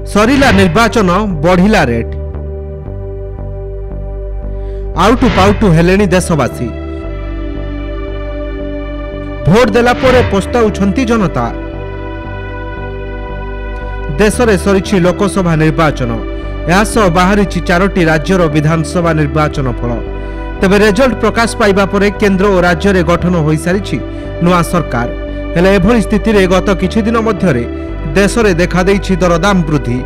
सरिला निर्वाचन बढ़िला रेट आउटु पाउटु हेलेनी देशवासी भोट देला परे पछताउछंती जनता। देश में सरी लोकसभा निर्वाचन यासह बाहरी 4टी राज्यर विधानसभा निर्वाचन फल। तेबे रिजल्ट प्रकाश पाइबा परे केंद्र और राज्य में गठन हो सारी नुआ सरकार। हेले एभली स्थिति रे गत किछि दिन मध्यरे देश में देखा देइछि दरदाम वृद्धि।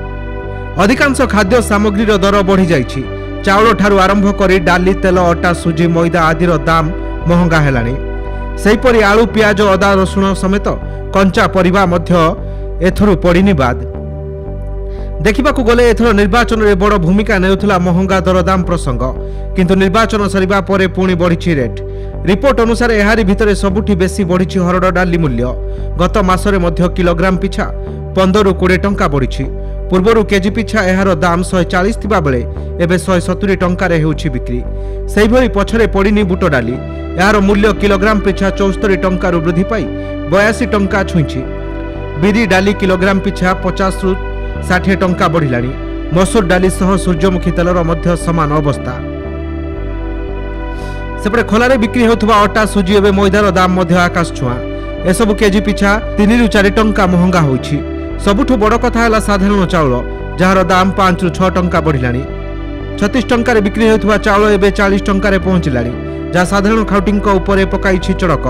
अधिकांश खाद्य सामग्री दर बढ़ी जाइछि। चाउल ठारू आरंभ करी डाली तेल अटा सुजी मैदा आदि दाम महंगा हेलानी। सेहीपरि आलू पियाज अदा रसुण समेत कंचा परिबा मध्य एथरु पड़िनी बाद। देखिबाकू गले एथर निर्वाचन में बड़ भूमिका नेउथला महंगा दरदाम प्रसंग, किंतु निर्वाचन सरिबा परे पुणी बढ़िछि रेट। रिपोर्ट अनुसार एहारी भितरे सबुठी बेसी बढ़िछि हरड़ डाली मूल्य। गत मासरे मध्य किलोग्राम पिछा 15 ରୁ 20 टंका बढ़िछि। पूर्वरु केजी पिछा एहार दाम 140 थिबा बेले एबे 170 टंकारे हेउछि बिक्री। सेहिभଳି पछरे पड़िनी बुट डाली। यार मूल्य किलोग्राम पिछा 74 टंकारु वृद्धि पाई 82 टंका छुईछि। बिरी डाली किलोग्राम पिछा 50 ରୁ 60 टंका बढ़िलानी। मसूर डाली सह सूर्यमुखी तेलर मध्य समान अवस्था। सेपटे खोलारे बिक्री होथुवा अटा सुजी एवं मैदार दाम मध्य आकाश छुआ। एसबु केजी पिछा 3 ରୁ 4 टंका महंगा होइछि। सबुठु बड़ कथा है साधारण चाउल जार दाम 5 ରୁ 6 टंका बढ़िलानी। 36 टंकार बिक्री होथुवा चाउल एवं 40 टंकार पहुंचलानी, जहाँ साधारण खाउटींक उपरे पकाइछि चड़क।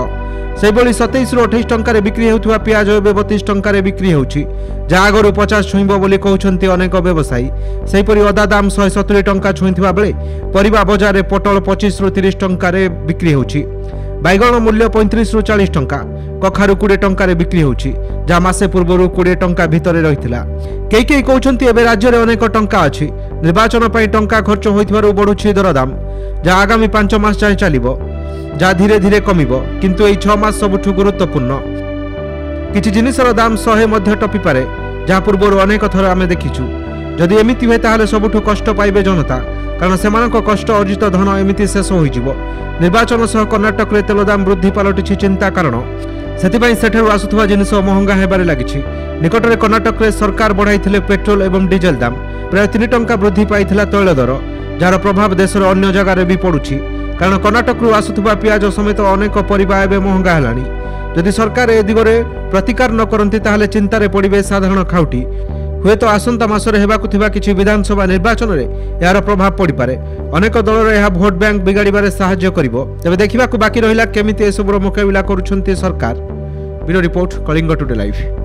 सेहिभଳି 27 ରୁ 28 टंकार बिक्री होथुवा पियाज एवं 32 टंकार बिक्री होछि, जहाँ आगरू 50 छुईब बोली कहउछन्ति अनेक व्यवसायी। सेहिपरि अदा दाम 170 टंका छुईथिबा बेले परिबा बजार रे पटल 25 ରୁ 30 टंकार बिक्री होछि। बैगण मूल्य 35 ରୁ 40 टंका, कखारु 20 टंकार बिक्री होछि, जहाँ मासे पूर्व 20 टंका भितर रहिथिला। केई केई कहउछन्ति एबे राज्य रे अनेक टंका अछि। निर्वाचन पई टंका खर्च होइथिबारु बढुछि दरदाम, जहाँ आगामी 5 मास जाय चलिबो, जहाँ धीरे धीरे कमिबो। किंतु एई 6 मास सबुठु गुरुत्वपूर्ण। किछि जिनिसर दाम 100 मध्य टपि पारे, जहाँ पूर्व अनेक थर आमे देखिछु। जदि एमिति हुए ताहले सबुठु कष्ट पाइबे जनता, कारण सेमानक कष्ट अर्जित धन एमिति शेष होइजिबो। निर्वाचन सह कर्णाटक रे तेल दाम वृद्धि पालटिछि चिंता कारण। सेथिबाई सेठारु आसुथुवा जिनिस महंगा हेबारे लागिछि। निकटरे कर्णाटक रे सरकार बढ़ाइथिले पेट्रोल एवं डीजेल दाम। प्राय 3 टंका वृद्धि पाइथिला तैल दर, जार प्रभाव देशर अन्य जगार भी पड़ुछि। कारण कर्णाटक रु आसुथुवा पियाज समेत अनेक परिबा एबे महंगा हेलानी। जदि सरकार ए दिगरे प्रतिकार न करंती ताहले चिंतारे पड़िबे साधारण खाउटी। हुए तो आसंता मासरे हेबाकु थिबा किछि विधानसभा निर्वाचन रे यार प्रभाव पड़ी पारे। अनेक दल रे भोट बैंक बिगाड़िबारे साहाय्य करिवो। तेबे देखिबाकु बाकी रहिला केमिति एसबुर मुकाबिला करूछन्ती सरकार। Bureau report, Kalinga today live.